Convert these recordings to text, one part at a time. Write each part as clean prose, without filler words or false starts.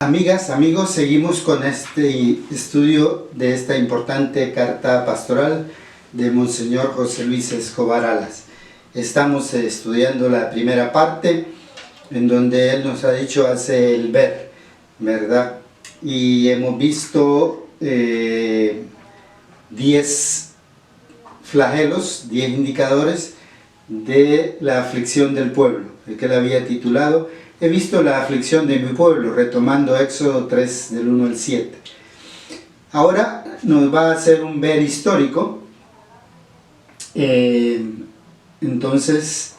Amigas, amigos, seguimos con este estudio de esta importante carta pastoral de Monseñor José Luis Escobar Alas. Estamos estudiando la primera parte, en donde él nos ha dicho hace el ver, ¿verdad? Y hemos visto 10 flagelos, 10 indicadores de la aflicción del pueblo, el que él había titulado He visto la aflicción de mi pueblo, retomando Éxodo 3 del 1 al 7. Ahora nos va a hacer un ver histórico. Entonces,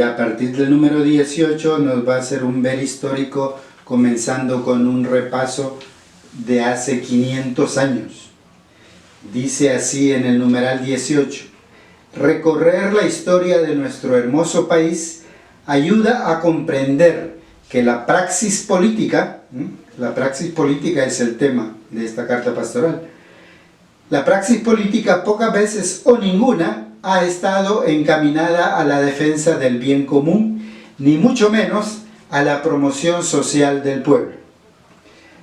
a partir del número 18 nos va a hacer un ver histórico, comenzando con un repaso de hace 500 años. Dice así en el numeral 18: recorrer la historia de nuestro hermoso país ayuda a comprender que la praxis política es el tema de esta carta pastoral. La praxis política pocas veces o ninguna ha estado encaminada a la defensa del bien común, ni mucho menos a la promoción social del pueblo.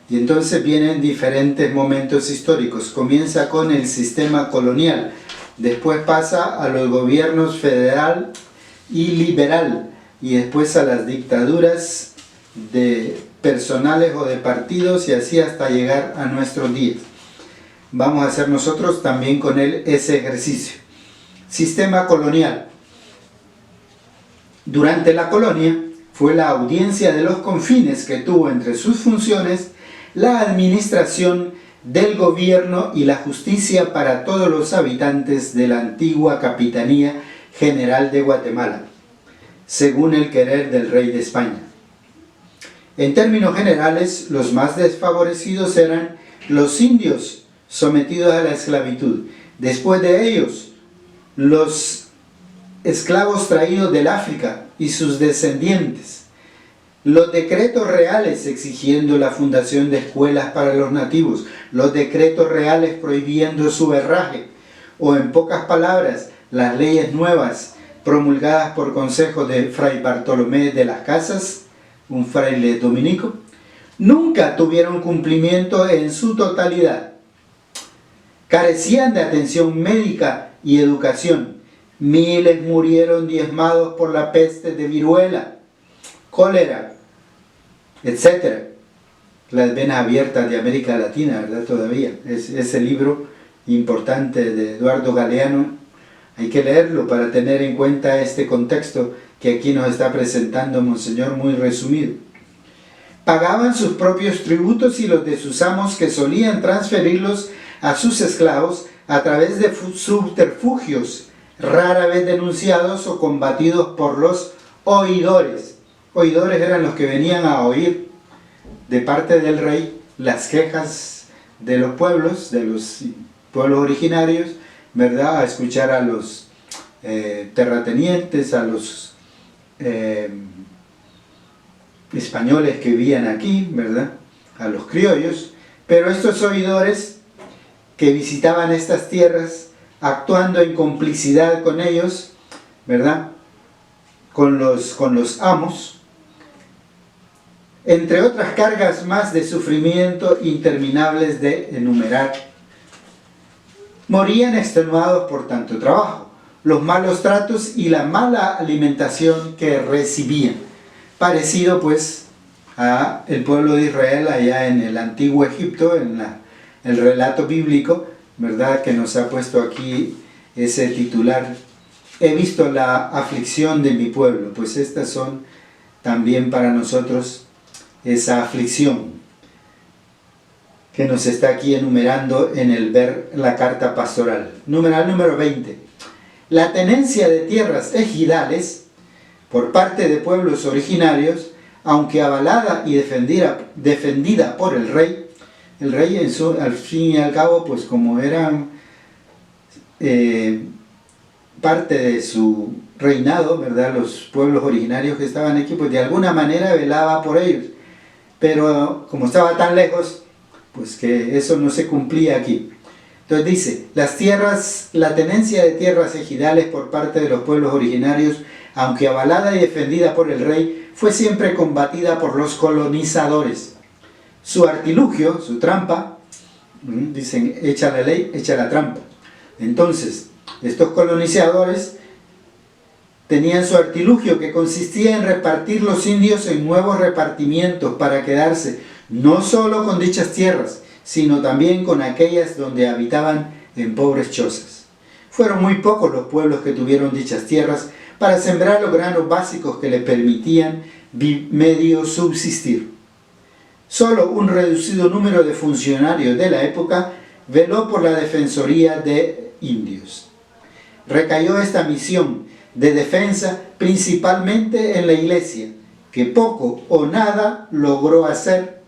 Y entonces vienen diferentes momentos históricos. Comienza con el sistema colonial, después pasa a los gobiernos federal y liberal, y después a las dictaduras de personales o de partidos, y así hasta llegar a nuestros días. Vamos a hacer nosotros también con él ese ejercicio. Sistema colonial. Durante la colonia fue la audiencia de los confines que tuvo entre sus funciones la administración del gobierno y la justicia para todos los habitantes de la antigua Capitanía General de Guatemala, según el querer del rey de España. En términos generales, los más desfavorecidos eran los indios sometidos a la esclavitud. Después de ellos, los esclavos traídos del África y sus descendientes. Los decretos reales exigiendo la fundación de escuelas para los nativos. Los decretos reales prohibiendo su herraje. O en pocas palabras, las leyes nuevas promulgadas por consejo de Fray Bartolomé de las Casas, un fraile dominico, nunca tuvieron cumplimiento en su totalidad. Carecían de atención médica y educación. Miles murieron diezmados por la peste de viruela, cólera, etc. Las venas abiertas de América Latina, ¿verdad? Todavía. Ese libro importante de Eduardo Galeano, hay que leerlo para tener en cuenta este contexto que aquí nos está presentando Monseñor muy resumido. Pagaban sus propios tributos y los de sus amos, que solían transferirlos a sus esclavos a través de subterfugios, rara vez denunciados o combatidos por los oidores. Oidores eran los que venían a oír de parte del rey las quejas de los pueblos originarios, ¿verdad? A escuchar a los terratenientes, a los españoles que vivían aquí, ¿verdad? A los criollos. Pero estos oidores que visitaban estas tierras, actuando en complicidad con ellos, ¿verdad? Con los amos, entre otras cargas más de sufrimiento interminables de enumerar, morían extenuados por tanto trabajo, los malos tratos y la mala alimentación que recibían. Parecido pues a el pueblo de Israel allá en el antiguo Egipto, en el relato bíblico, ¿verdad? Que nos ha puesto aquí ese titular. He visto la aflicción de mi pueblo. Pues estas son también para nosotros esa aflicción que nos está aquí enumerando en el ver la carta pastoral. Numeral número 20. La tenencia de tierras ejidales por parte de pueblos originarios, aunque avalada y defendida por el rey al fin y al cabo, pues como eran parte de su reinado, ¿verdad? Los pueblos originarios que estaban aquí, pues de alguna manera velaba por ellos. Pero como estaba tan lejos, pues que eso no se cumplía aquí. Entonces dice, la tenencia de tierras ejidales por parte de los pueblos originarios, aunque avalada y defendida por el rey, fue siempre combatida por los colonizadores. Su artilugio, su trampa, dicen, echa la ley, echa la trampa. Entonces, estos colonizadores tenían su artilugio, que consistía en repartir los indios en nuevos repartimientos para quedarse no solo con dichas tierras, sino también con aquellas donde habitaban en pobres chozas. Fueron muy pocos los pueblos que tuvieron dichas tierras para sembrar los granos básicos que les permitían medio subsistir. Solo un reducido número de funcionarios de la época veló por la defensoría de indios. Recayó esta misión de defensa principalmente en la iglesia, que poco o nada logró hacer,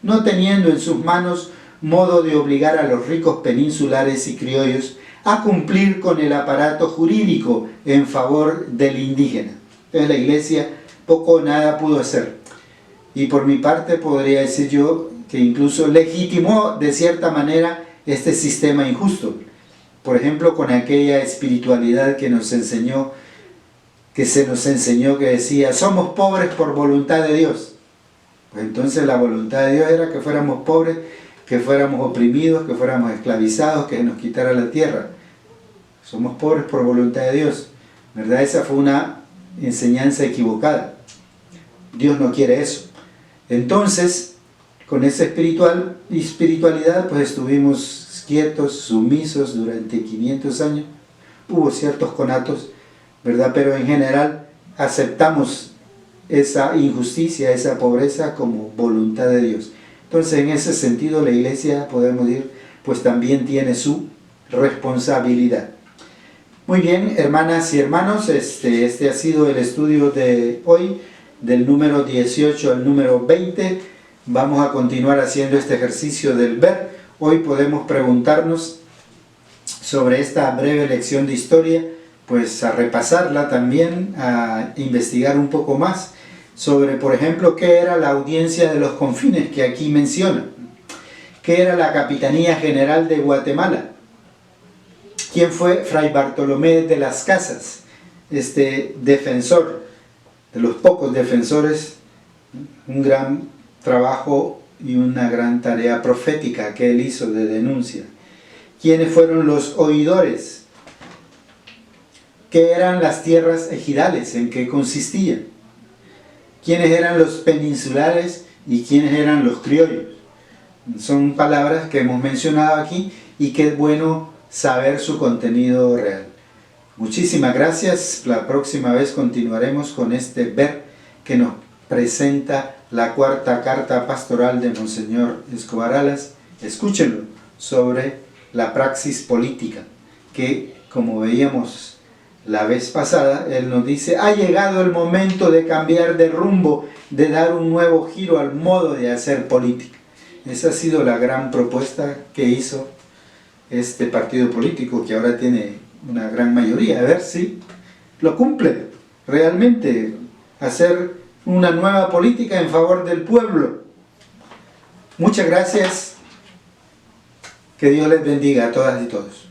no teniendo en sus manos modo de obligar a los ricos peninsulares y criollos a cumplir con el aparato jurídico en favor del indígena. Entonces la iglesia poco o nada pudo hacer. Y por mi parte podría decir yo que incluso legitimó de cierta manera este sistema injusto. Por ejemplo, con aquella espiritualidad que se nos enseñó que decía, somos pobres por voluntad de Dios. Pues entonces la voluntad de Dios era que fuéramos pobres, que fuéramos oprimidos, que fuéramos esclavizados, que nos quitara la tierra. Somos pobres por voluntad de Dios, ¿verdad? Esa fue una enseñanza equivocada. Dios no quiere eso. Entonces, con esa espiritualidad, pues estuvimos quietos, sumisos durante 500 años. Hubo ciertos conatos, ¿verdad? Pero en general aceptamos esa injusticia, esa pobreza como voluntad de Dios. Entonces, en ese sentido, la iglesia, podemos decir, pues también tiene su responsabilidad. Muy bien, hermanas y hermanos, este ha sido el estudio de hoy, del número 18 al número 20. Vamos a continuar haciendo este ejercicio del ver. Hoy podemos preguntarnos sobre esta breve lección de historia, pues a repasarla también, a investigar un poco más sobre, por ejemplo, qué era la audiencia de los confines que aquí menciona, qué era la Capitanía General de Guatemala, quién fue Fray Bartolomé de las Casas, este defensor, de los pocos defensores, un gran trabajo y una gran tarea profética que él hizo de denuncia. ¿Quiénes fueron los oidores? ¿Qué eran las tierras ejidales? ¿En qué consistían? ¿Quiénes eran los peninsulares y quiénes eran los criollos? Son palabras que hemos mencionado aquí y que es bueno saber su contenido real. Muchísimas gracias. La próxima vez continuaremos con este ver que nos presenta la cuarta carta pastoral de Monseñor Escobar Alas. Escúchenlo, sobre la praxis política, que como veíamos la vez pasada, él nos dice, ha llegado el momento de cambiar de rumbo, de dar un nuevo giro al modo de hacer política. Esa ha sido la gran propuesta que hizo este partido político, que ahora tiene una gran mayoría. A ver si lo cumple realmente, hacer una nueva política en favor del pueblo. Muchas gracias. Que Dios les bendiga a todas y todos.